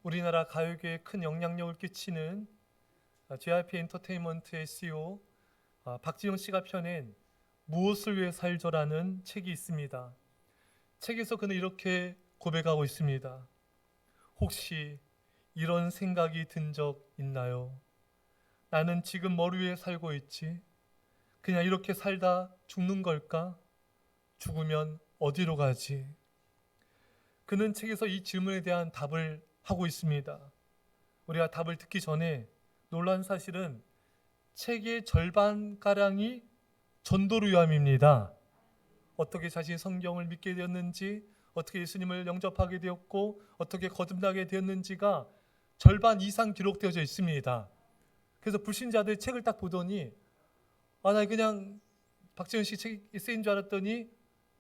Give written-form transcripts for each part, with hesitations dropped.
우리나라 가요계에 큰 영향력을 끼치는 JYP 엔터테인먼트의 CEO 박지영 씨가 펴낸 무엇을 위해 살죠라는 책이 있습니다. 책에서 그는 이렇게 고백하고 있습니다. 혹시 이런 생각이 든 적 있나요? 나는 지금 뭘 위해 살고 있지? 그냥 이렇게 살다 죽는 걸까? 죽으면 어디로 가지? 그는 책에서 이 질문에 대한 답을 하고 있습니다. 우리가 답을 듣기 전에 놀라운 사실은 책의 절반가량이 전도를 위함입니다. 어떻게 자신이 성경을 믿게 되었는지, 어떻게 예수님을 영접하게 되었고, 어떻게 거듭나게 되었는지가 절반 이상 기록되어져 있습니다. 그래서 불신자들 책을 딱 보더니 나 그냥 박지현 씨 책이 쓰인 줄 알았더니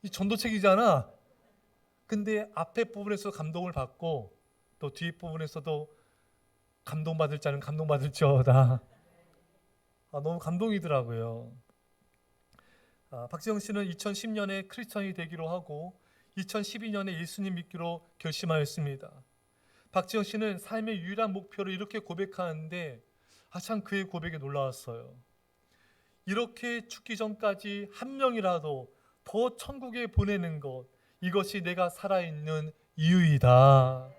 이 전도책이잖아. 근데 앞에 부분에서 감동을 받고 또 뒤 부분에서도 감동받을 자는 감동받을지어다. 너무 감동이더라고요. 박지영 씨는 2010년에 크리스천이 되기로 하고 2012년에 예수님 믿기로 결심하였습니다. 박지영 씨는 삶의 유일한 목표를 이렇게 고백하는데 참 그의 고백에 놀라웠어요. 이렇게 죽기 전까지 한 명이라도 더 천국에 보내는 것, 이것이 내가 살아있는 이유이다.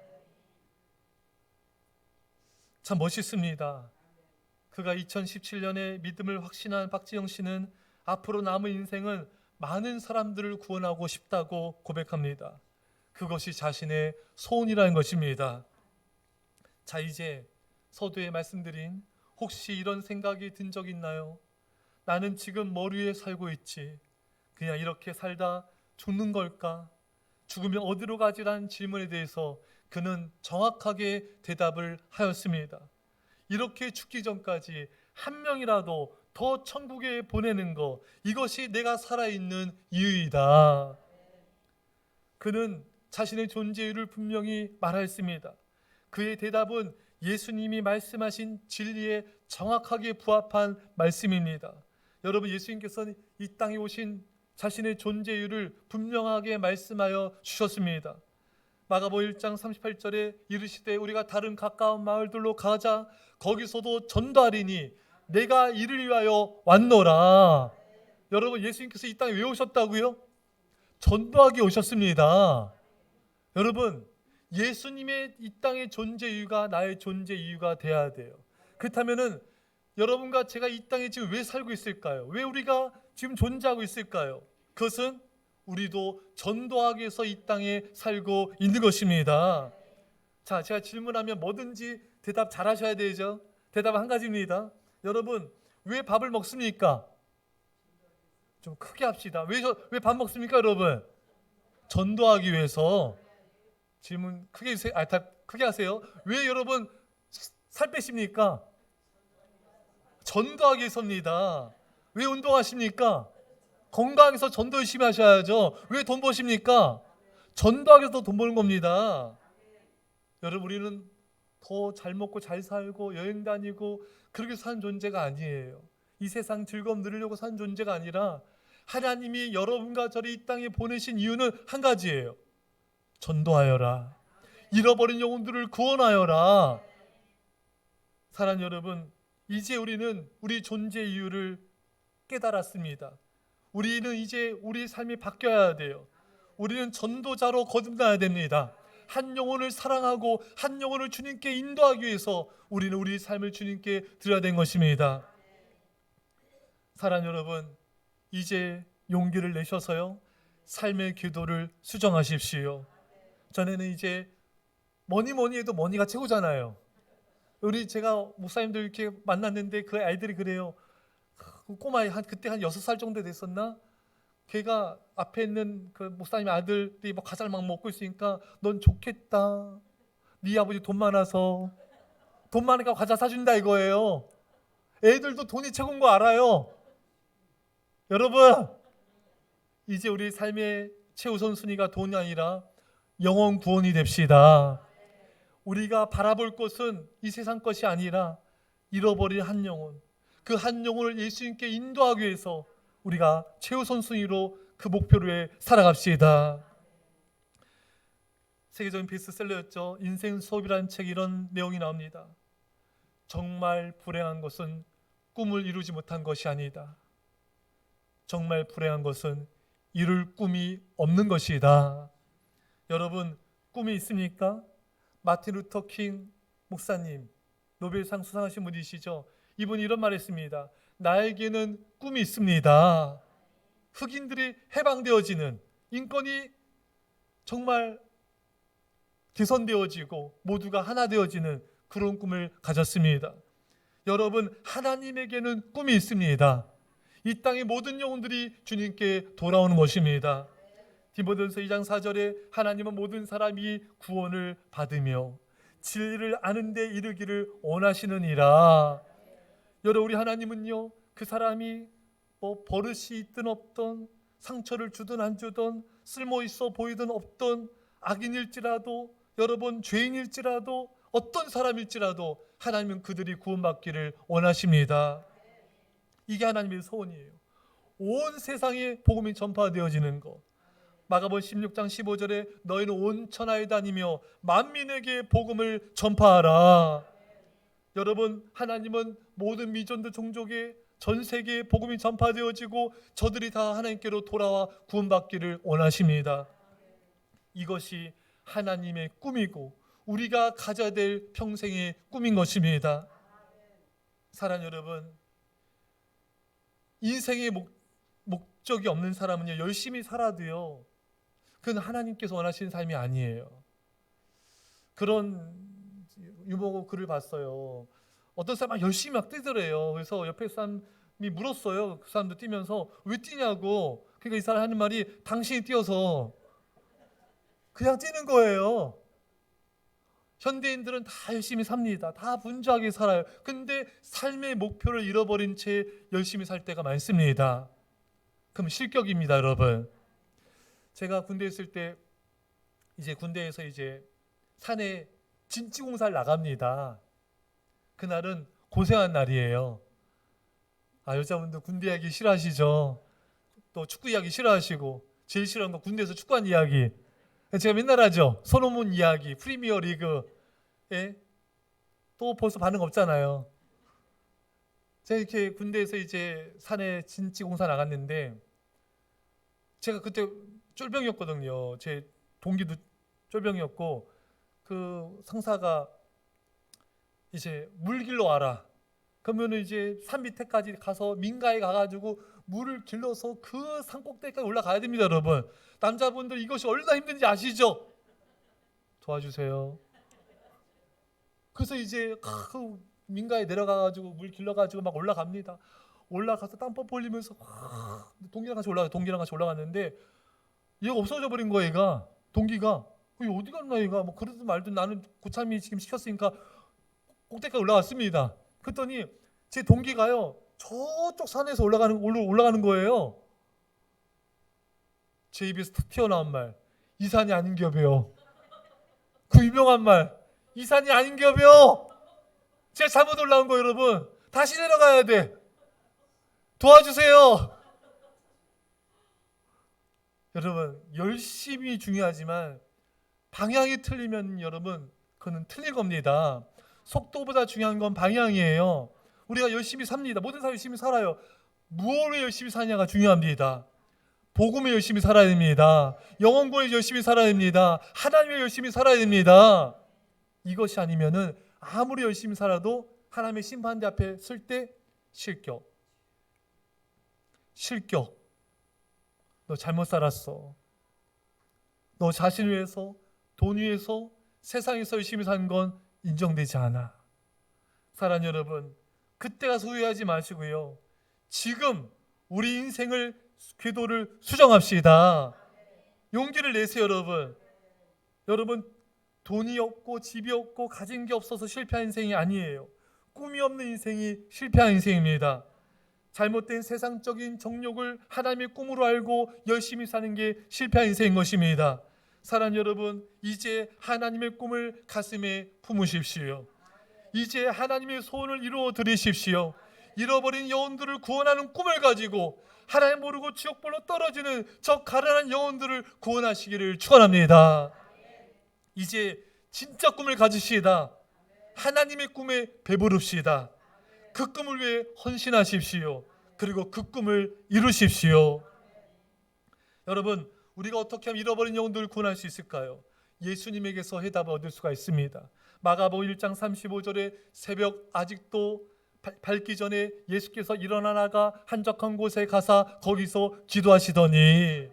참 멋있습니다. 그가 2017년에 믿음을 확신한 박지영 씨는 앞으로 남은 인생은 많은 사람들을 구원하고 싶다고 고백합니다. 그것이 자신의 소원이라는 것입니다. 자, 이제 서두에 말씀드린 혹시 이런 생각이 든 적 있나요? 나는 지금 뭘 위해 살고 있지? 그냥 이렇게 살다 죽는 걸까? 죽으면 어디로 가지라는 질문에 대해서 그는 정확하게 대답을 하였습니다. 이렇게 죽기 전까지 한 명이라도 더 천국에 보내는 것, 이것이 내가 살아있는 이유이다. 그는 자신의 존재를 분명히 말했습니다. 그의 대답은 예수님이 말씀하신 진리에 정확하게 부합한 말씀입니다. 여러분, 예수님께서는 이 땅에 오신 자신의 존재 이유를 분명하게 말씀하여 주셨습니다. 마가복음 1장 38절에 이르시되 우리가 다른 가까운 마을들로 가자 거기서도 전도하리니 내가 이를 위하여 왔노라. 여러분, 예수님께서 이 땅에 왜 오셨다고요? 전도하기 오셨습니다. 여러분, 예수님의 이 땅의 존재 이유가 나의 존재 이유가 돼야 돼요. 그렇다면은 여러분과 제가 이 땅에 지금 왜 살고 있을까요? 왜 우리가 지금 존재하고 있을까요? 그것은 우리도 전도하기 위해서 이 땅에 살고 있는 것입니다. 자, 제가 질문하면 뭐든지 대답 잘 하셔야 되죠. 대답은 한 가지입니다. 여러분, 왜 밥을 먹습니까? 좀 크게 합시다. 왜 밥 먹습니까, 여러분? 전도하기 위해서. 질문 크게 주세요. 답 크게 하세요. 왜 여러분 살 빼십니까? 전도하기 위해서입니다. 왜 운동하십니까? 건강해서 전도 열심히 하셔야죠. 왜 돈 버십니까? 전도하기 위해서 돈 버는 겁니다. 여러분, 우리는 더 잘 먹고 잘 살고 여행 다니고 그렇게 사는 존재가 아니에요. 이 세상 즐거움 누리려고 사는 존재가 아니라 하나님이 여러분과 저를 이 땅에 보내신 이유는 한 가지예요. 전도하여라. 잃어버린 영혼들을 구원하여라. 사랑하는 여러분, 이제 우리는 우리 존재 이유를 깨달았습니다. 우리는 이제 우리 삶이 바뀌어야 돼요. 우리는 전도자로 거듭나야 됩니다. 한 영혼을 사랑하고 한 영혼을 주님께 인도하기 위해서 우리는 우리 삶을 주님께 드려야 된 것입니다. 사랑하는 여러분, 이제 용기를 내셔서요, 삶의 기도를 수정하십시오. 전에는 이제 뭐니 해도 머니가 최고잖아요. 제가 목사님들 이렇게 만났는데 그 아이들이 그래요. 꼬마 그때 한 6살 정도 됐었나? 걔가 앞에 있는 그 목사님 아들이 뭐 과자를 막 먹고 있으니까 넌 좋겠다. 네 아버지 돈 많아서 돈 많으니까 과자 사준다 이거예요. 애들도 돈이 최고인 거 알아요. 여러분, 이제 우리 삶의 최우선 순위가 돈이 아니라 영혼 구원이 됩시다. 우리가 바라볼 것은 이 세상 것이 아니라 잃어버린 한 영혼, 그 한 영혼을 예수님께 인도하기 위해서 우리가 최우선 순위로 그 목표를 위해 살아갑시다. 세계적인 베스트셀러였죠. 인생 수업이라는 책에 이런 내용이 나옵니다. 정말 불행한 것은 꿈을 이루지 못한 것이 아니다. 정말 불행한 것은 이룰 꿈이 없는 것이다. 여러분, 꿈이 있습니까? 마틴 루터 킹 목사님, 노벨상 수상하신 분이시죠. 이분이 이런 말을 했습니다. 나에게는 꿈이 있습니다. 흑인들이 해방되어지는, 인권이 정말 개선되어지고 모두가 하나 되어지는 그런 꿈을 가졌습니다. 여러분, 하나님에게는 꿈이 있습니다. 이 땅의 모든 영혼들이 주님께 돌아오는 것입니다. 디모데전서 2장 4절에 하나님은 모든 사람이 구원을 받으며 진리를 아는 데 이르기를 원하시느니라. 여러분, 우리 하나님은요, 그 사람이 버릇이 있든 없든, 상처를 주든 안 주든, 쓸모 있어 보이든 없든, 악인일지라도, 여러분 죄인일지라도, 어떤 사람일지라도 하나님은 그들이 구원받기를 원하십니다. 이게 하나님의 소원이에요. 온 세상에 복음이 전파되어지는 것. 마가복음 16장 15절에 너희는 온 천하에 다니며 만민에게 복음을 전파하라. 여러분, 하나님은 모든 미전도 종족에 전 세계에 복음이 전파되어지고 저들이 다 하나님께로 돌아와 구원받기를 원하십니다. 이것이 하나님의 꿈이고 우리가 가져야 될 평생의 꿈인 것입니다. 사랑 여러분, 인생의 목적이 없는 사람은요, 열심히 살아도요, 그건 하나님께서 원하시는 삶이 아니에요. 그런 유머 글을 봤어요. 어떤 사람 열심히 막 뛰더래요. 그래서 옆에 사람이 물었어요. 그 사람도 뛰면서 왜 뛰냐고. 그러니까 이 사람 하는 말이 당신이 뛰어서 그냥 뛰는 거예요. 현대인들은 다 열심히 삽니다. 다 분주하게 살아요. 근데 삶의 목표를 잃어버린 채 열심히 살 때가 많습니다. 그럼 실격입니다, 여러분. 제가 군대에 있을 때 이제 군대에서 이제 산에 진지공사를 나갑니다. 그날은 고생한 날이에요. 여자분들 군대 이야기 싫어하시죠? 또 축구 이야기 싫어하시고, 제일 싫어하는 거 군대에서 축구한 이야기. 제가 맨날 하죠. 손흥민 이야기, 프리미어 리그. 예? 또 벌써 반응 없잖아요. 제가 이렇게 군대에서 이제 산에 진지공사 나갔는데, 제가 그때 쫄병이었거든요. 제 동기도 쫄병이었고, 그 상사가 이제 물 길러 와라. 그러면 이제 산 밑에까지 가서 민가에 가가지고 물을 길러서 그 산 꼭대기까지 올라가야 됩니다, 여러분. 남자분들 이것이 얼마나 힘든지 아시죠? 도와주세요. 그래서 이제 그 민가에 내려가가지고 물 길러가지고 막 올라갑니다. 올라가서 땀 뻘뻘 흘리면서 동기랑 같이 올라갔는데 얘가 없어져 버린 거야. 얘가 동기가 어디 갔나 얘가. 뭐 그러든 말든 나는 고참이 지금 시켰으니까 꼭대기까지 올라갔습니다. 그랬더니 제 동기가요, 저쪽 산에서 올라가는 거예요. 제 입에서 탁 튀어나온 말, 이 산이 아닌 겹이요. 그 유명한 말, 이 산이 아닌 겹이요. 제가 잘못 올라온 거예요, 여러분. 다시 내려가야 돼. 도와주세요. 여러분, 열심히 중요하지만 방향이 틀리면 여러분, 그건 틀린 겁니다. 속도보다 중요한 건 방향이에요. 우리가 열심히 삽니다. 모든 사람이 열심히 살아요. 무엇을 열심히 사냐가 중요합니다. 복음에 열심히 살아야 됩니다. 영혼구에 열심히 살아야 됩니다. 하나님에 열심히 살아야 됩니다. 이것이 아니면은 아무리 열심히 살아도 하나님의 심판대 앞에 설 때 실격. 너 잘못 살았어. 너 자신을 위해서, 돈 위해서, 세상에서 열심히 사는 건 인정되지 않아. 사랑하는 여러분, 그때 가서 후회하지 마시고요. 지금 우리 인생을 궤도를 수정합시다. 용기를 내세요, 여러분. 여러분, 돈이 없고 집이 없고 가진 게 없어서 실패한 인생이 아니에요. 꿈이 없는 인생이 실패한 인생입니다. 잘못된 세상적인 정욕을 하나님의 꿈으로 알고 열심히 사는 게 실패한 인생인 것입니다. 사랑하는 여러분, 이제 하나님의 꿈을 가슴에 품으십시오. 이제 하나님의 소원을 이루어 드리십시오. 잃어버린 영혼들을 구원하는 꿈을 가지고 하나님 모르고 지옥불로 떨어지는 저 가련한 영혼들을 구원하시기를 축원합니다. 이제 진짜 꿈을 가지시다. 하나님의 꿈에 배부릅시다. 그 꿈을 위해 헌신하십시오. 그리고 그 꿈을 이루십시오. 여러분, 우리가 어떻게 하면 잃어버린 영혼들을 구원할 수 있을까요? 예수님에게서 해답을 얻을 수가 있습니다. 마가복음 1장 35절에 새벽 아직도 밝기 전에 예수께서 일어나다가 한적한 곳에 가사 거기서 기도하시더니,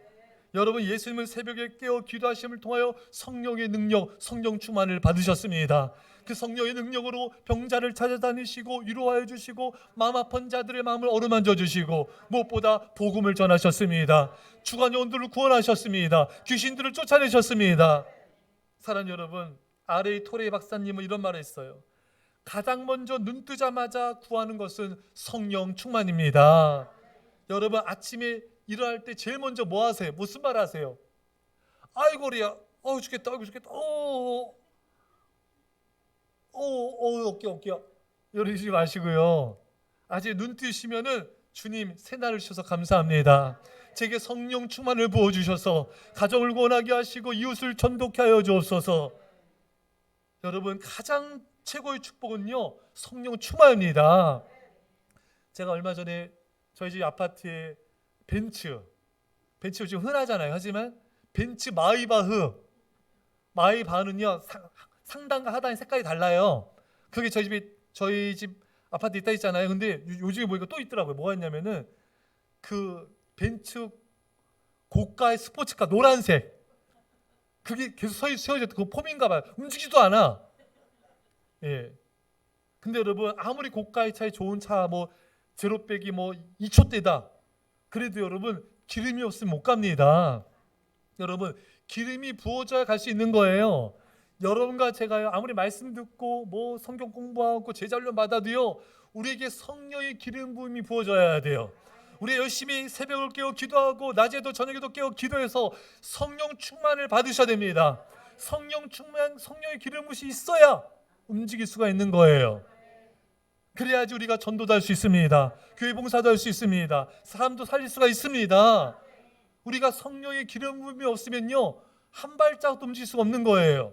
여러분, 예수님은 새벽에 깨어 기도하심을 통하여 성령의 능력, 성령 충만을 받으셨습니다. 그 성령의 능력으로 병자를 찾아다니시고 위로하여 주시고 마음 아픈 자들의 마음을 어루만져 주시고 무엇보다 복음을 전하셨습니다. 죽은 영혼들을 구원하셨습니다. 귀신들을 쫓아내셨습니다. 사랑하는 여러분, R.A. 토레이 박사님은 이런 말을 했어요. 가장 먼저 눈 뜨자마자 구하는 것은 성령 충만입니다. 여러분, 아침에 일어날 때 제일 먼저 뭐 하세요? 무슨 말 하세요? 아이고리야, 죽겠다, 죽겠다, 어깨야. 이러지 마시고요. 아직 눈 뜨시면은 주님 새날을 주셔서 감사합니다. 제게 성령 충만을 부어주셔서 가정을 구원하게 하시고 이웃을 전도케 하여 주옵소서. 여러분, 가장 최고의 축복은요, 성령 충만입니다. 제가 얼마 전에 저희 집 아파트에 벤츠 요즘 흔하잖아요. 하지만 벤츠 마이바흐는요 상단과 하단의 색깔이 달라요. 그게 저희 집 아파트 있다 있잖아요. 근데 요즘에 보니까 또 있더라고요. 뭐가 있냐면은 그 벤츠 고가의 스포츠카 노란색, 그게 계속 세워졌던 그 폼인가 봐요. 움직이지도 않아. 예. 근데 여러분, 아무리 고가의 차에 좋은 차 뭐 제로백이 뭐 2초대다 그래도 여러분, 기름이 없으면 못 갑니다. 여러분, 기름이 부어져야 갈 수 있는 거예요. 여러분과 제가요, 아무리 말씀 듣고 뭐 성경 공부하고 제자 훈련 받아도요, 우리에게 성령의 기름 부음이 부어져야 돼요. 우리 열심히 새벽을 깨어 기도하고 낮에도 저녁에도 깨어 기도해서 성령 충만을 받으셔야 됩니다. 성령 충만, 성령의 기름 부음이 있어야 움직일 수가 있는 거예요. 그래야지 우리가 전도도 할 수 있습니다. 교회 봉사도 할 수 있습니다. 사람도 살릴 수가 있습니다. 우리가 성령의 기름 부음이 없으면요, 한 발짝도 움직일 수가 없는 거예요.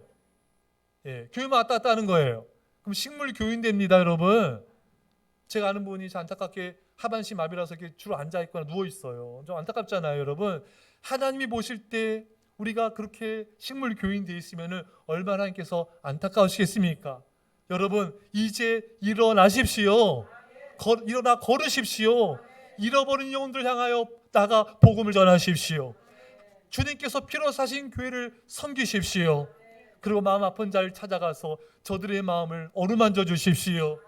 예, 교회만 왔다 갔다 하는 거예요. 그럼 식물 교인됩니다, 여러분. 제가 아는 분이 안타깝게 하반신 마비라서 이렇게 주로 앉아 있거나 누워 있어요. 좀 안타깝잖아요, 여러분. 하나님이 보실 때 우리가 그렇게 식물 교인 돼 있으면은 얼마나 하나님께서 안타까우시겠습니까? 여러분, 이제 일어나십시오. 일어나 걸으십시오. 잃어버린 영혼들 향하여 나가 복음을 전하십시오. 주님께서 피로 사신 교회를 섬기십시오. 그리고 마음 아픈 자를 찾아가서 저들의 마음을 어루만져 주십시오.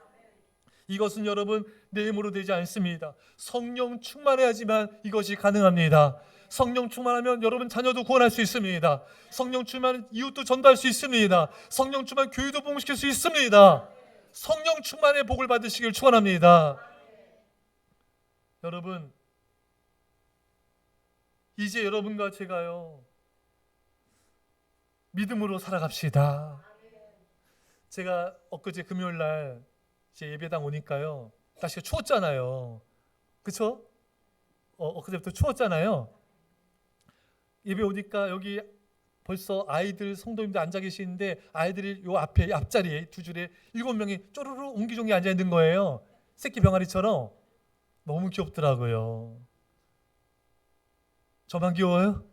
이것은 여러분, 내 힘으로 되지 않습니다. 성령 충만해야지만 이것이 가능합니다. 성령 충만하면 여러분 자녀도 구원할 수 있습니다. 성령 충만 이웃도 전도할 수 있습니다. 성령 충만 교회도 복음시킬 수 있습니다. 성령 충만의 복을 받으시길 축원합니다. 여러분, 이제 여러분과 제가요, 믿음으로 살아갑시다. 제가 엊그제 금요일 날 이제 예배당 오니까요, 날씨가 추웠잖아요. 그쵸? 엊그제부터 추웠잖아요. 예배 오니까 여기 벌써 아이들 성도님들 앉아 계시는데 아이들이 요 앞에 앞자리에 두 줄에 7명이 쪼르르 옹기종기 앉아 있는 거예요. 새끼 병아리처럼. 너무 귀엽더라고요. 저만 귀여워요?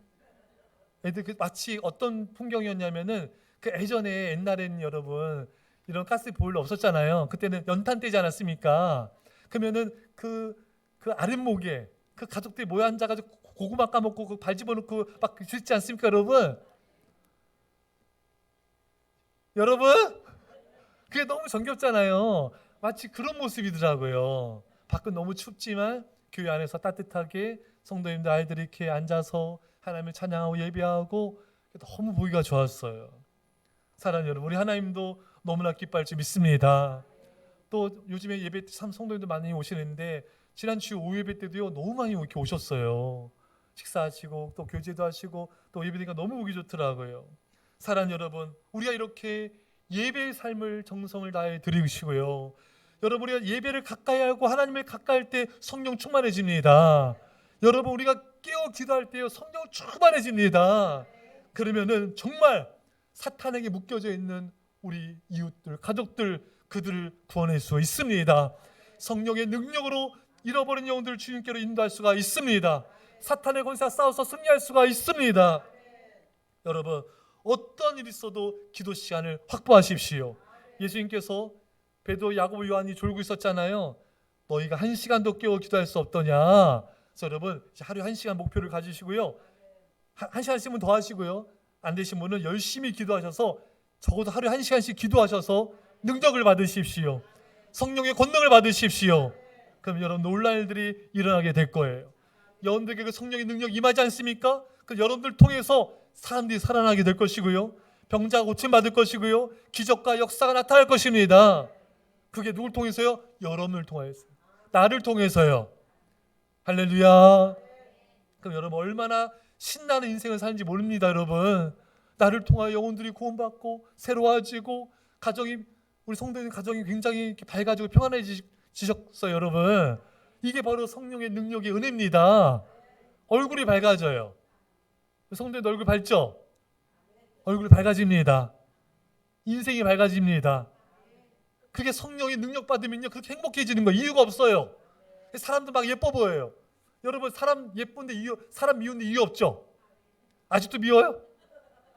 애들 마치 어떤 풍경이었냐면은 그 예전에 옛날에는 여러분 이런 가스 보일러 없었잖아요. 그때는 연탄 때지 않았습니까? 그러면은 그 아랫목에 그 가족들이 모여 앉아가지고 고구마 까먹고 그 발 집어넣고 막 주지 않습니까, 여러분? 여러분? 그게 너무 정겹잖아요. 마치 그런 모습이더라고요. 밖은 너무 춥지만 교회 안에서 따뜻하게 성도님들 아이들이 이렇게 앉아서 하나님을 찬양하고 예배하고 너무 보기가 좋았어요. 사랑하는 여러분, 우리 하나님도 너무나 기뻐할 줄 믿습니다. 또 요즘에 예배 참 성도님들 많이 오시는데 지난 주 5예배 때도요, 너무 많이 이렇게 오셨어요. 식사하시고 또 교제도 하시고 또 예배드리니까 너무 보기 좋더라고요. 사랑하는 여러분, 우리가 이렇게 예배의 삶을 정성을 다해 드리시고요, 여러분, 우리가 예배를 가까이 하고 하나님을 가까이 할 때 성령 충만해집니다. 여러분, 우리가 깨어 기도할 때요, 성령 충만해집니다. 그러면은 정말 사탄에게 묶여져 있는 우리 이웃들, 가족들, 그들을 구원할 수 있습니다. 성령의 능력으로 잃어버린 영혼들을 주님께로 인도할 수가 있습니다. 사탄의 권세와 싸워서 승리할 수가 있습니다. 여러분, 어떤 일이 있어도 기도 시간을 확보하십시오. 예수님께서 베드로, 야고보, 요한이 졸고 있었잖아요. 너희가 1시간도 깨워 기도할 수 없더냐. 그래서 여러분, 하루에 1시간 목표를 가지시고요. 1시간씩은 더 하시고요. 안 되신 분은 열심히 기도하셔서 적어도 하루에 1시간씩 기도하셔서 능력을 받으십시오. 성령의 권능을 받으십시오. 그럼 여러분, 놀라운 일들이 일어나게 될 거예요. 여러분들에게 그 성령의 능력 임하지 않습니까? 그 여러분들 통해서 사람들이 살아나게 될 것이고요. 병자가 고침받을 것이고요. 기적과 역사가 나타날 것입니다. 그게 누굴 통해서요? 여러분을 통해서, 나를 통해서요. 할렐루야. 그럼 여러분, 얼마나 신나는 인생을 사는지 모릅니다. 여러분, 나를 통하여 영혼들이 구원받고 새로워지고 가정이, 우리 성도님 가정이 굉장히 이렇게 밝아지고 평안해지셨어요. 여러분, 이게 바로 성령의 능력의 은혜입니다. 얼굴이 밝아져요. 성도님 얼굴 밝죠? 얼굴이 밝아집니다. 인생이 밝아집니다. 그게 성령의 능력 받으면요, 그렇게 행복해지는 거예요. 이유가 없어요. 사람도 막 예뻐 보여요. 여러분, 사람 예쁜데 사람 미운데 이유 없죠? 아직도 미워요?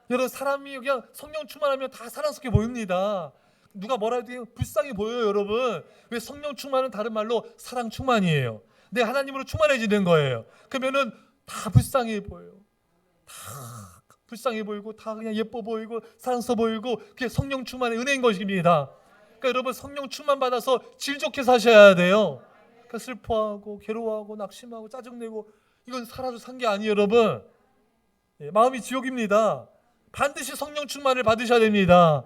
여러분, 사람이 그냥 성령 충만하면 다 사랑스럽게 보입니다. 누가 뭐라 해도 불쌍해 보여요. 여러분, 왜? 성령 충만은 다른 말로 사랑 충만이에요. 내 하나님으로 충만해지는 거예요. 그러면은 다 불쌍해 보여요. 다 불쌍해 보이고 다 그냥 예뻐 보이고 사랑스러워 보이고, 그게 성령 충만의 은혜인 것입니다. 그러니까 여러분, 성령 충만 받아서 질 좋게 사셔야 돼요. 그러니까 슬퍼하고 괴로워하고 낙심하고 짜증내고 이건 살아도 산 게 아니에요. 여러분, 마음이 지옥입니다. 반드시 성령 충만을 받으셔야 됩니다.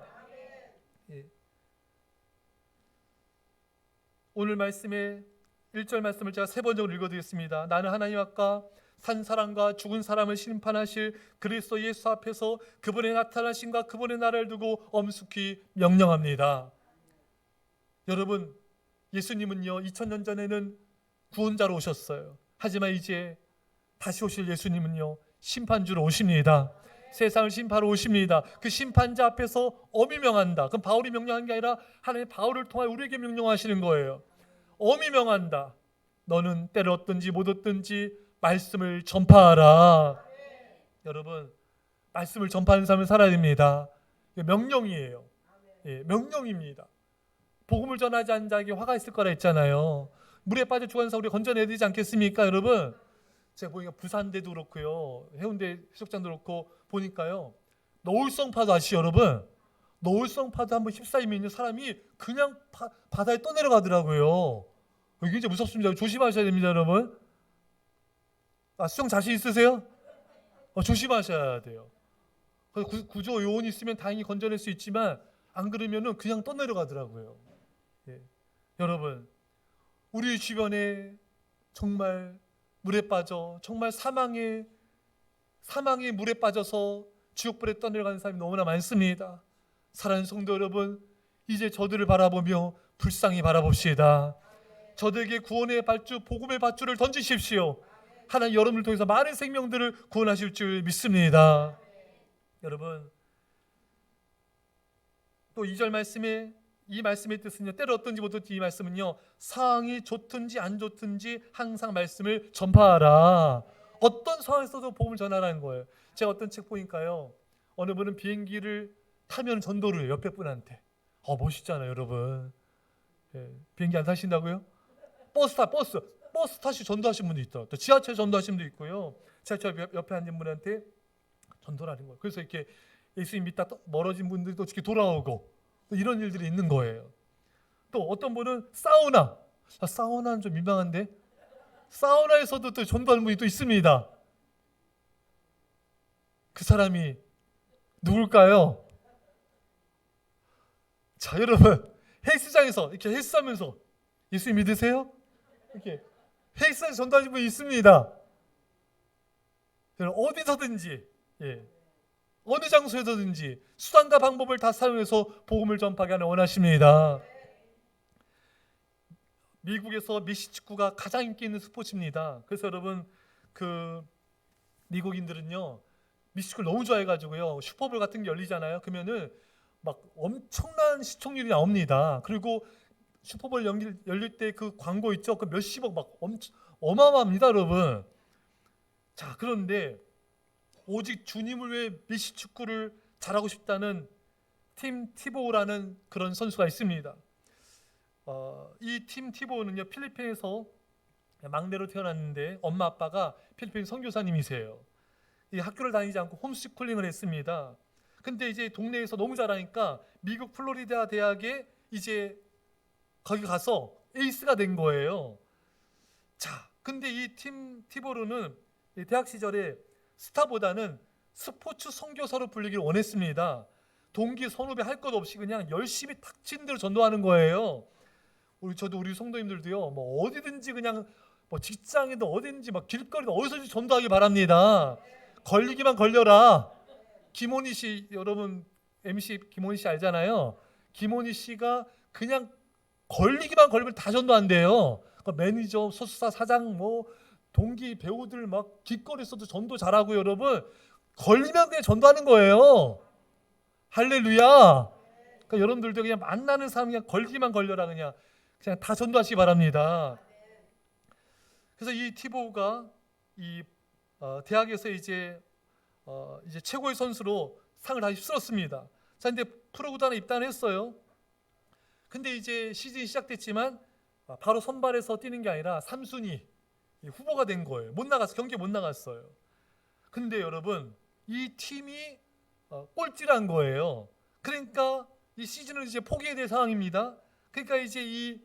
오늘 말씀의 1절 말씀을 제가 3번적으로 읽어드리겠습니다. 나는 하나님 앞과 산 사람과 죽은 사람을 심판하실 그리스도 예수 앞에서 그분의 나타나심과 그분의 나라를 두고 엄숙히 명령합니다. 여러분, 예수님은요, 2000년 전에는 구원자로 오셨어요. 하지만 이제 다시 오실 예수님은요, 심판주로 오십니다. 세상을 심판하러 오십니다. 그 심판자 앞에서 엄히 명한다. 그럼 바울이 명령한 게 아니라 하나님 바울을 통하여 우리에게 명령하시는 거예요. 엄히 명한다. 너는 때를 얻든지 못 얻든지 말씀을 전파하라. 여러분, 말씀을 전파하는 삶을 살아야 됩니다. 명령이에요. 명령입니다. 복음을 전하지 않은 자에게 화가 있을 거라 했잖아요. 물에 빠져 죽은 사람 우리 건져내야 되지 않겠습니까? 여러분, 제가 보니까 부산대도 그렇고요, 해운대 해수욕장도 그렇고 보니까요, 노을성 파도 아시죠? 여러분, 노을성 파도 한번 휩싸이면 사람이 그냥 바다에 떠내려가더라고요. 이게 이제 무섭습니다. 조심하셔야 됩니다. 여러분, 수영 자신 있으세요? 조심하셔야 돼요. 구조 요원이 있으면 다행히 건져낼 수 있지만 안 그러면은 그냥 떠내려가더라고요. 여러분, 우리 주변에 정말 물에 빠져 정말 사망의 물에 빠져서 지옥불에 떠내려가는 사람이 너무나 많습니다. 사랑하는 성도 여러분, 이제 저들을 바라보며 불쌍히 바라봅시다. 저들에게 구원의 밧줄, 복음의 밧줄을 던지십시오. 하나님 여러분을 통해서 많은 생명들을 구원하실 줄 믿습니다. 여러분, 또 2절 말씀에, 이 말씀의 뜻은요, 때를 얻든지 못 얻든지, 이 말씀은요, 상황이 좋든지 안 좋든지 항상 말씀을 전파하라. 어떤 상황에서도 복음을 전하라는 거예요. 제가 어떤 책 보니까요, 어느 분은 비행기를 타면 전도를 해요, 옆에 분한테. 멋있잖아요. 여러분, 비행기 안 타신다고요? 버스 타시 전도하신 분도 있다. 또 지하철 전도하신 분도 있고요, 지하철 옆에 앉은 분한테 전도를 하는 거예요. 그래서 이렇게 예수님 믿다 멀어진 분들도 이렇게 돌아오고, 이런 일들이 있는 거예요. 또 어떤 분은 사우나는 좀 민망한데, 사우나에서도 또 전도하는 분이 또 있습니다. 그 사람이 누굴까요? 자, 여러분, 헬스장에서 이렇게 헬스하면서 예수님 믿으세요? 이렇게 헬스장에서 전도하시는 분이 있습니다. 어디서든지, 어느 장소에서든지 수단과 방법을 다 사용해서 복음을 전파하기 원하십니다. 미국에서 미식축구가 가장 인기 있는 스포츠입니다. 그래서 여러분, 그 미국인들은요, 미식을 너무 좋아해가지고요. 슈퍼볼 같은 게 열리잖아요. 그러면은 막 엄청난 시청률이 나옵니다. 그리고 슈퍼볼 열릴 때 그 광고 있죠? 그 몇십억 막 어마어마합니다, 여러분. 자, 그런데 오직 주님을 위해 미식 축구를 잘하고 싶다는 팀 티보우라는 그런 선수가 있습니다. 이 팀 티보우는요, 필리핀에서 막내로 태어났는데 엄마 아빠가 필리핀 선교사님이세요. 이 학교를 다니지 않고 홈스쿨링을 했습니다. 근데 이제 동네에서 너무 잘하니까 미국 플로리다 대학에 이제 거기 가서 에이스가 된 거예요. 자, 근데 이 팀 티보르는 대학 시절에 스타보다는 스포츠 선교사로 불리길 원했습니다. 동기 선후배 할 것 없이 그냥 열심히 닥친 대로 전도하는 거예요. 저도 우리 성도님들도요, 뭐 어디든지 그냥 뭐 직장이든 어디든지 막 길거리든 어디서든지 전도하기 바랍니다. 걸리기만 걸려라. 김원희 씨, 여러분 MC 김원희 씨 알잖아요. 김원희 씨가 그냥 걸리기만 걸리면 다 전도한대요. 매니저, 소속사 사장, 뭐 동기 배우들 막 길거리에서도 전도 잘하고 여러분 걸리면 그냥 전도하는 거예요. 할렐루야. 그러니까 여러분들도 그냥 만나는 사람 그냥 걸기만 걸려라 그냥 다 전도하시기 바랍니다. 그래서 이 티보우가 이 대학에서 이제 최고의 선수로 상을 다시 휩쓸었습니다. 자, 근데 프로구단에 입단했어요. 근데 이제 시즌이 시작됐지만 바로 선발에서 뛰는 게 아니라 3순위 후보가 된 거예요. 경기에 못 나갔어요. 근데 여러분 이 팀이 꼴찌란 거예요. 그러니까 이 시즌을 이제 포기해야 될 상황입니다. 그러니까 이제 이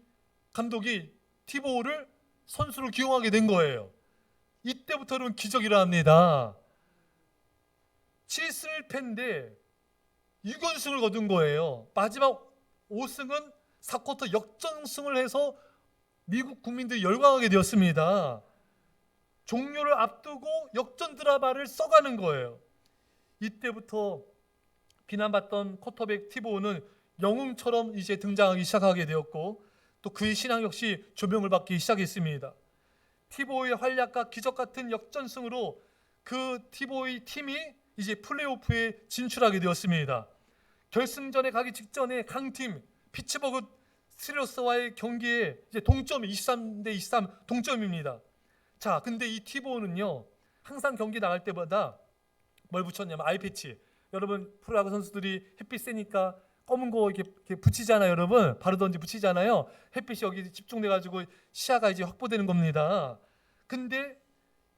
감독이 티보우를 선수로 기용하게 된 거예요. 이때부터는 기적이 일어납니다. 7승1패인데 6연승을 거둔 거예요. 마지막 5승은 4쿼터 역전승을 해서 미국 국민들이 열광하게 되었습니다. 종료를 앞두고 역전 드라마를 써가는 거예요. 이때부터 비난받던 쿼터백 티보우는 영웅처럼 이제 등장하기 시작하게 되었고 또 그의 신앙 역시 조명을 받기 시작했습니다. 티보우의 활약과 기적 같은 역전승으로 그 티보우의 팀이 이제 플레이오프에 진출하게 되었습니다. 결승전에 가기 직전에 강팀 피츠버그 스티러스와의 경기에 이제 동점이 23대 23 동점입니다. 자, 근데 이 티보우는요 항상 경기 나갈 때마다 뭘 붙였냐면 아이패치. 여러분 프로야구 선수들이 햇빛 세니까 검은 거 이렇게 붙이잖아요. 여러분 바르던지 붙이잖아요. 햇빛이 여기 집중돼가지고 시야가 이제 확보되는 겁니다. 근데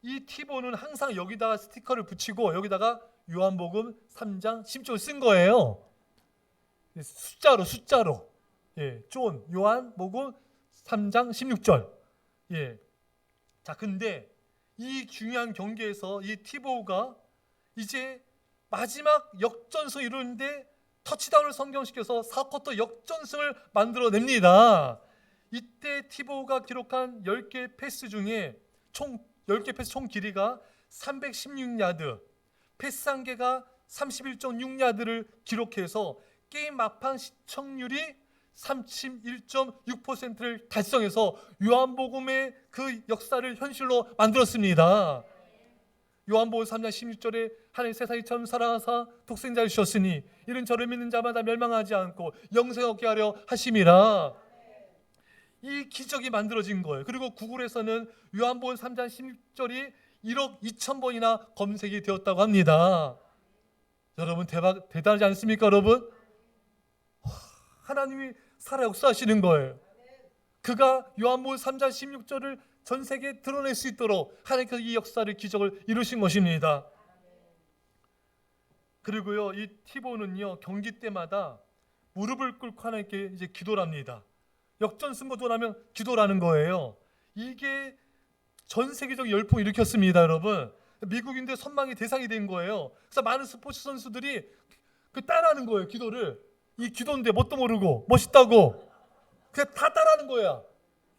이 티보우는 항상 여기다가 스티커를 붙이고 여기다가 요한복음 3장 10절 쓴 거예요. 숫자로. 예, 존 요한복음 3장 16절. 예. 자, 근데 이 중요한 경기에서 이 티보우가 이제 마지막 역전승을 이루는데 터치다운을 성공시켜서 4쿼터 역전승을 만들어냅니다. 이때 티보우가 기록한 10개 패스 중에 총 10개 패스 총 길이가 316야드, 패스 한 개가 31.6야드를 기록해서 게임 막판 시청률이 31.6%를 달성해서 요한복음의 그 역사를 현실로 만들었습니다. 요한복음 3장 16절에 하나님 세상이 처음 사랑하사 독생자를 주셨으니 이는 저를 믿는 자마다 멸망하지 않고 영생 얻게 하려 하심이라. 이 기적이 만들어진 거예요. 그리고 구글에서는 요한복음 3장 16절이 1억 2천 번이나 검색이 되었다고 합니다. 여러분 대단하지 않습니까, 여러분? 하나님이 살아 역사하시는 거예요. 그가 요한복음 3장 16절을 전 세계에 드러낼 수 있도록 하나님께서 이 역사를 기적을 이루신 것입니다. 그리고요 이 티보는요 경기 때마다 무릎을 꿇고 하나님께 이제 기도를 합니다. 역전승 거두고 나면 기도라는 거예요. 이게 전 세계적 열풍을 일으켰습니다, 여러분. 미국인들 선망의 대상이 된 거예요. 그래서 많은 스포츠 선수들이 따라하는 거예요, 기도를. 이 기도인데 뭣도 모르고 멋있다고 그냥 다 따라하는 거야.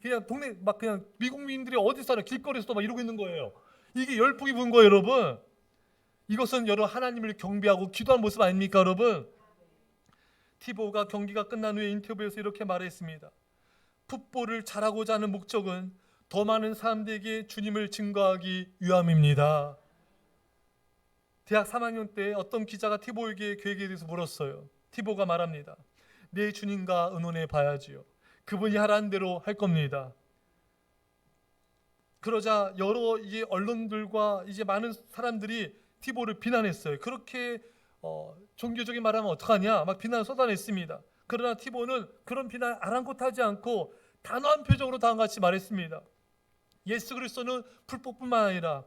그냥 동네 막 그냥 미국민들이 어디서나 길거리에서도 막 이러고 있는 거예요. 이게 열풍이 부은 거예요, 여러분. 이것은 여러분 하나님을 경배하고 기도하는 모습 아닙니까, 여러분? 티보가 경기가 끝난 후에 인터뷰에서 이렇게 말했습니다. 풋볼을 잘하고자 하는 목적은 더 많은 사람들에게 주님을 증거하기 위함입니다. 대학 3학년 때 어떤 기자가 티보에게 계획에 대해서 물었어요. 티보가 말합니다. 내 주님과 의논해 봐야지요. 그분이 하라는 대로 할 겁니다. 그러자 여러 이제 언론들과 이제 많은 사람들이 티보를 비난했어요. 그렇게 종교적인 말하면 어떡하냐 막 비난을 쏟아냈습니다. 그러나 티보는 그런 비난 아랑곳하지 않고 단호한 표정으로 다음과 같이 말했습니다. 예수 그리스도는 불법뿐만 아니라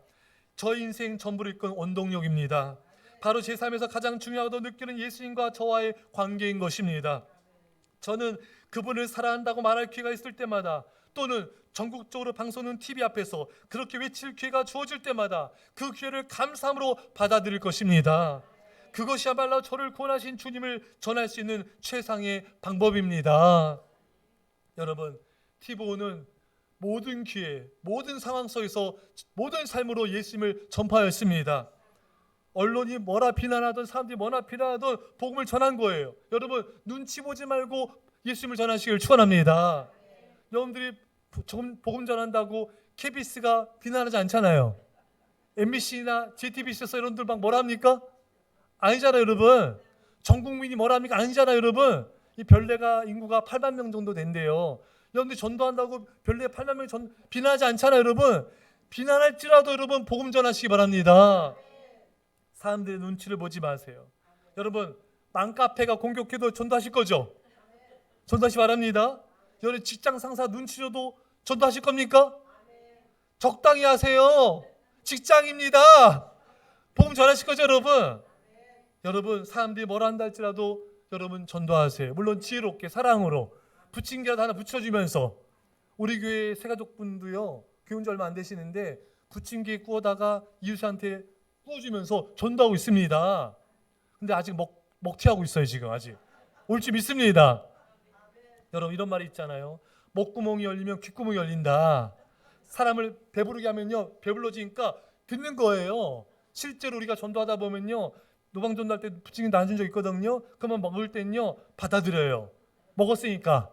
저 인생 전부를 이끈 원동력입니다. 바로 제 삶에서 가장 중요하다고 느끼는 예수님과 저와의 관계인 것입니다. 저는 그분을 사랑한다고 말할 기회가 있을 때마다, 또는 전국적으로 방송하는 TV 앞에서 그렇게 외칠 기회가 주어질 때마다 그 기회를 감사함으로 받아들일 것입니다. 그것이야말로 저를 구원하신 주님을 전할 수 있는 최상의 방법입니다. 여러분, 티보는 모든 기회, 모든 상황 속에서 모든 삶으로 예수님을 전파하였습니다. 언론이 뭐라 비난하든 사람들이 뭐라 비난하든 복음을 전한 거예요. 여러분, 눈치 보지 말고 예수님을 전하시길 축원합니다. 여러분들이 복음 전한다고 KBS가 비난하지 않잖아요. MBC나 JTBC에서 여러분들 막 뭐라 합니까? 아니잖아요, 여러분. 전 국민이 뭐라 합니까? 아니잖아요, 여러분. 이 별내가 인구가 8만 명 정도 된대요. 여러분들 전도한다고 별내 8만 명 비난하지 않잖아요, 여러분. 비난할지라도 여러분 복음 전하시기 바랍니다. 사람들의 눈치를 보지 마세요. 여러분, 맘카페가 공격해도 전도하실 거죠? 전도하시기 바랍니다. 여러분, 직장 상사 눈치 줘도 전도하실 겁니까? 적당히 하세요. 직장입니다. 복음 전하실 거죠, 여러분? 여러분, 사람들이 뭐라 한다 할지라도 여러분 전도하세요. 물론 지혜롭게 사랑으로 부침개라도 하나 붙여주면서. 우리 교회 새가족분도요, 교회 온 지 얼마 안 되시는데 부침개 구워다가 이웃한테 구워주면서 전도하고 있습니다. 근데 아직 먹튀하고 있어요. 지금 아직 올지 믿습니다. 여러분, 이런 말이 있잖아요. 목구멍이 열리면 귓구멍이 열린다. 사람을 배부르게 하면요, 배불러지니까 듣는 거예요. 실제로 우리가 전도하다 보면요, 노방 전도할 때 부침개 나눠준 적 있거든요. 그러면 먹을 땐요 받아들여요. 먹었으니까.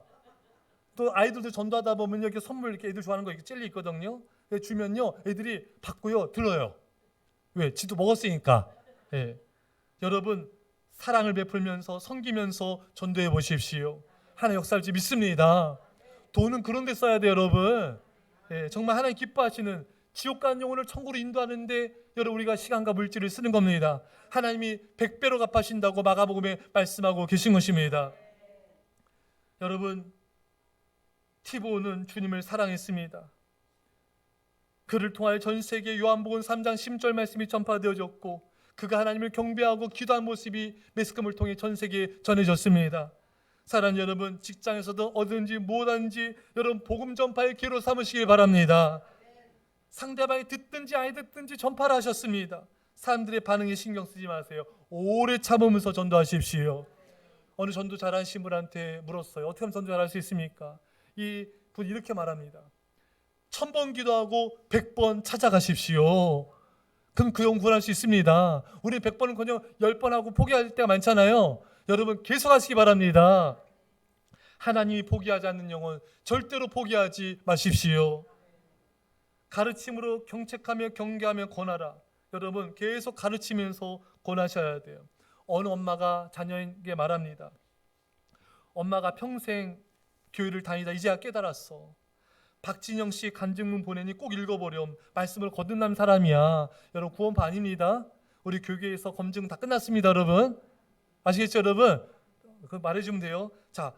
또 아이들도 전도하다 보면요, 이렇게 선물, 이렇게 애들 좋아하는 거 이렇게 젤리 있거든요. 주면요 애들이 받고요 들어요. 왜? 지도 먹었으니까. 예. 여러분, 사랑을 베풀면서 섬기면서 전도해 보십시오. 하나님 역사할지 믿습니다. 돈은 그런 데 써야 돼요, 여러분. 예, 정말 하나님 기뻐하시는, 지옥 가는 영혼을 천국으로 인도하는데 여러분, 우리가 시간과 물질을 쓰는 겁니다. 하나님이 100배로 갚아신다고 마가복음에 말씀하고 계신 것입니다. 여러분, 티보는 주님을 사랑했습니다. 그를 통하여 전 세계 요한복음 3장 10절 말씀이 전파되어졌고, 그가 하나님을 경배하고 기도한 모습이 매스컴을 통해 전 세계에 전해졌습니다. 사랑하는 여러분, 직장에서도 어디든지 무엇하든지 여러분 복음 전파의 기회로 삼으시길 바랍니다. 상대방이 듣든지 아니 듣든지 전파를 하셨습니다. 사람들의 반응에 신경 쓰지 마세요. 오래 참으면서 전도하십시오. 어느 전도 잘하신 분한테 물었어요. 어떻게 하면 전도 잘할 수 있습니까? 이 분 이렇게 말합니다. 1000번 기도하고 100번 찾아가십시오. 그럼 그 영혼 구원할 수 있습니다. 우리 100번은커녕 10번 하고 포기할 때가 많잖아요. 여러분, 계속 하시기 바랍니다. 하나님이 포기하지 않는 영혼 절대로 포기하지 마십시오. 가르침으로 경책하며 경계하며 권하라. 여러분, 계속 가르치면서 권하셔야 돼요. 어느 엄마가 자녀에게 말합니다. 엄마가 평생 교회를 다니다 이제야 깨달았어. 박진영 씨 간증문 보내니 꼭 읽어보렴. 말씀을 거듭난 사람이야. 여러분, 구원파 아닙니다. 우리 교계에서 검증 다 끝났습니다, 여러분. 아시겠죠, 여러분? 그거 말해주면 돼요. 자,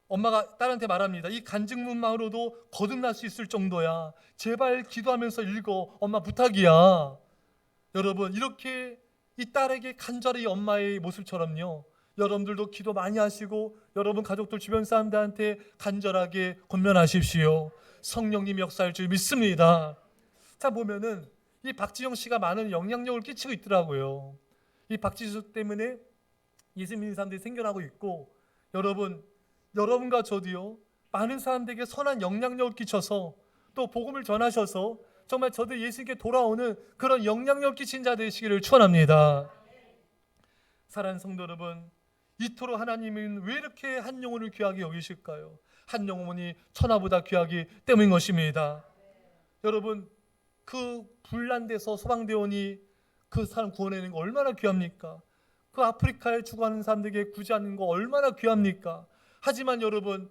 엄마가 딸한테 말합니다. 이 간증문만으로도 거듭날 수 있을 정도야. 제발 기도하면서 읽어. 엄마 부탁이야. 여러분, 이렇게 이 딸에게 간절히 엄마의 모습처럼요, 여러분들도 기도 많이 하시고 여러분 가족들 주변 사람들한테 간절하게 권면하십시오. 성령님 역사할 줄 믿습니다. 자, 보면은 이 박지영 씨가 많은 영향력을 끼치고 있더라고요. 이 박지수 때문에 예수 믿는 사람들이 생겨나고 있고, 여러분과 저도요, 많은 사람들에게 선한 영향력을 끼쳐서 또 복음을 전하셔서 정말 저도 예수님께 돌아오는 그런 영향력 끼친 자 되시기를 축원합니다. 사랑하는 성도 여러분, 이토록 하나님은 왜 이렇게 한 영혼을 귀하게 여기실까요? 한 영혼이 천하보다 귀하기 때문인 것입니다. 여러분, 그 불난 데서 소방대원이 그 사람 구원해내는 거 얼마나 귀합니까? 그 아프리카에 죽어가는 사람들에게 구제하는 거 얼마나 귀합니까? 하지만 여러분,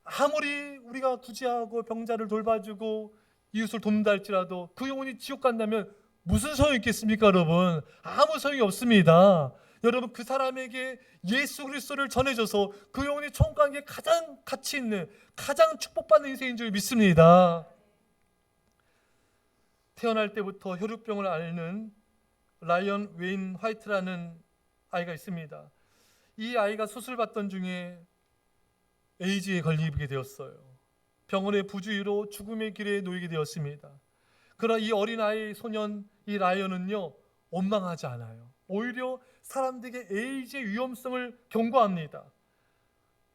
아무리 우리가 구제하고 병자를 돌봐주고 이웃을 돕는다 할지라도 그 영혼이 지옥 간다면 무슨 소용이 있겠습니까, 여러분? 아무 소용이 없습니다. 여러분, 그 사람에게 예수 그리스도를 전해줘서 그 영혼이 천국 가는 게 가장 가치 있는, 가장 축복받는 인생인 줄 믿습니다. 태어날 때부터 혈우병을 앓는 라이언 웨인 화이트라는 아이가 있습니다. 이 아이가 수술받던 중에 에이즈에 걸리게 되었어요. 병원의 부주의로 죽음의 길에 놓이게 되었습니다. 그러나 이 어린아이 소년, 이 라이언은요, 원망하지 않아요. 오히려 사람들에게 에이즈의 위험성을 경고합니다.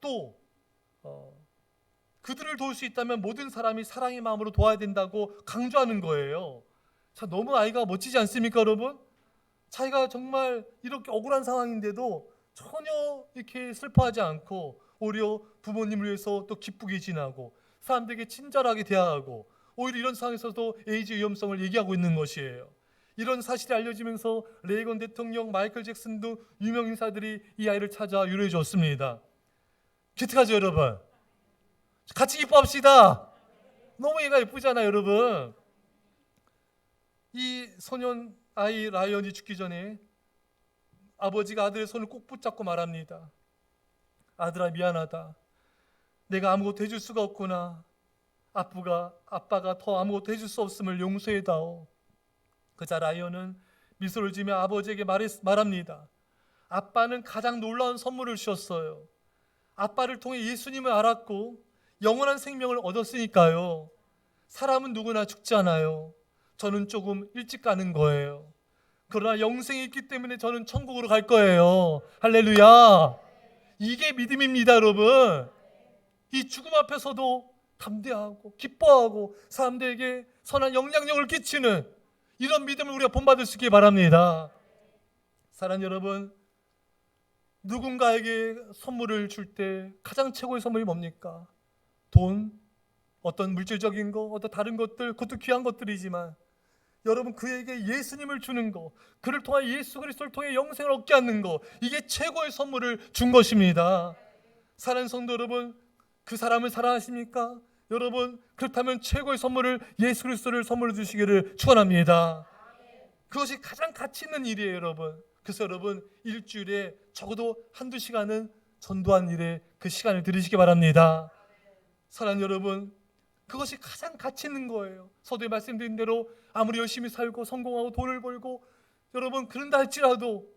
또 그들을 도울 수 있다면 모든 사람이 사랑의 마음으로 도와야 된다고 강조하는 거예요. 자, 너무 아이가 멋지지 않습니까, 여러분? 자기가 정말 이렇게 억울한 상황인데도 전혀 이렇게 슬퍼하지 않고 오히려 부모님을 위해서 또 기쁘게 지나고 사람들에게 친절하게 대하고 오히려 이런 상황에서도 에이즈 위험성을 얘기하고 있는 것이에요. 이런 사실이 알려지면서 레이건 대통령, 마이클 잭슨 등 유명 인사들이 이 아이를 찾아 위로해 줬습니다. 기특하죠, 여러분? 같이 기뻐합시다. 너무 얘가 예쁘잖아요, 여러분. 이 소년 아이 라이언이 죽기 전에 아버지가 아들의 손을 꼭 붙잡고 말합니다. 아들아, 미안하다. 내가 아무것도 해줄 수가 없구나. 아빠가 더 아무것도 해줄 수 없음을 용서해다오. 그자 라이언은 미소를 지으며 아버지에게 말합니다. 아빠는 가장 놀라운 선물을 주셨어요. 아빠를 통해 예수님을 알았고 영원한 생명을 얻었으니까요. 사람은 누구나 죽잖아요. 저는 조금 일찍 가는 거예요. 그러나 영생이 있기 때문에 저는 천국으로 갈 거예요. 할렐루야. 이게 믿음입니다, 여러분. 이 죽음 앞에서도 담대하고 기뻐하고 사람들에게 선한 영향력을 끼치는 이런 믿음을 우리가 본받을 수 있기 바랍니다. 사랑하는 여러분, 누군가에게 선물을 줄 때 가장 최고의 선물이 뭡니까? 돈, 어떤 물질적인 거, 어떤 다른 것들, 그것도 귀한 것들이지만 여러분, 그에게 예수님을 주는 거, 그를 통해 예수 그리스도를 통해 영생을 얻게 하는 거, 이게 최고의 선물을 준 것입니다. 사랑하는 성도 여러분, 그 사람을 사랑하십니까? 여러분, 그렇다면 최고의 선물을 예수 그리스도를 선물로 주시기를 축원합니다. 그것이 가장 가치 있는 일이에요, 여러분. 그래서 여러분, 일주일에 적어도 한두 시간은 전도한 일에 그 시간을 들이시기 바랍니다. 사랑하는 여러분, 그것이 가장 가치 있는 거예요. 서두에 말씀드린 대로 아무리 열심히 살고 성공하고 돈을 벌고 여러분 그런다 할지라도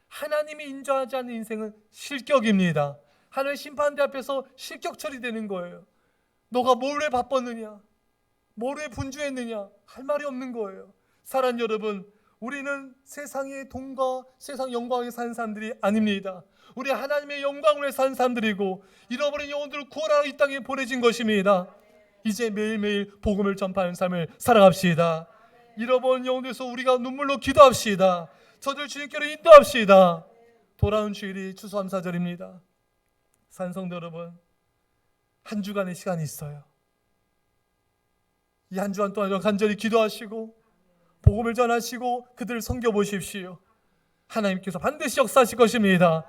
하나님이 인정하지 않는 인생은 실격입니다. 하나님의 심판대 앞에서 실격 처리되는 거예요. 너가 뭘 왜 바빴느냐, 뭘 왜 분주했느냐 할 말이 없는 거예요. 사랑하는 여러분, 우리는 세상의 돈과 세상 영광에 사는 사람들이 아닙니다. 우리 하나님의 영광을 위해 사는 사람들이고 잃어버린 영혼들을 구원하러 이 땅에 보내진 것입니다. 이제 매일매일 복음을 전파하는 삶을 살아갑시다. 잃어버린 영혼들에서 우리가 눈물로 기도합시다. 저들 주님께로 인도합시다. 돌아온 주일이 추수감사절입니다. 산성도 여러분, 한 주간의 시간이 있어요. 이 한 주간 동안 간절히 기도하시고 복음을 전하시고 그들을 섬겨보십시오. 하나님께서 반드시 역사하실 것입니다.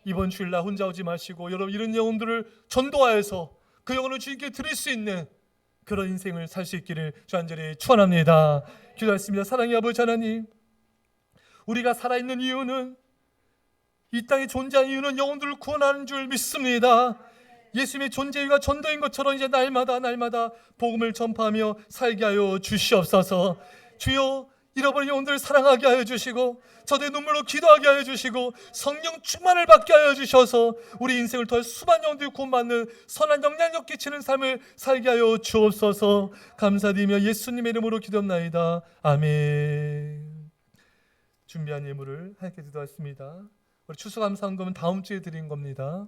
이번 주일날 혼자 오지 마시고 여러분 이런 영혼들을 전도하여서 그 영혼을 주님께 드릴 수 있는 그런 인생을 살 수 있기를 주 간절히 축원합니다. 기도하겠습니다. 사랑의 아버지 하나님, 우리가 살아있는 이유는, 이 땅에 존재하는 이유는 영혼들을 구원하는 줄 믿습니다. 예수님의 존재 이유가 전도인 것처럼 이제 날마다 복음을 전파하며 살게 하여 주시옵소서. 주여, 잃어버린 영혼들을 사랑하게 하여 주시고 저들의 눈물로 기도하게 하여 주시고 성령 충만을 받게 하여 주셔서 우리 인생을 통해 수많은 영혼들이 구원받는 선한 영향력 끼치는 삶을 살게 하여 주옵소서. 감사드리며 예수님의 이름으로 기도합나이다. 아멘. 준비한 예물을 하나님께 드리겠습니다. 우리 추수감사헌금은 다음 주에 드린 겁니다.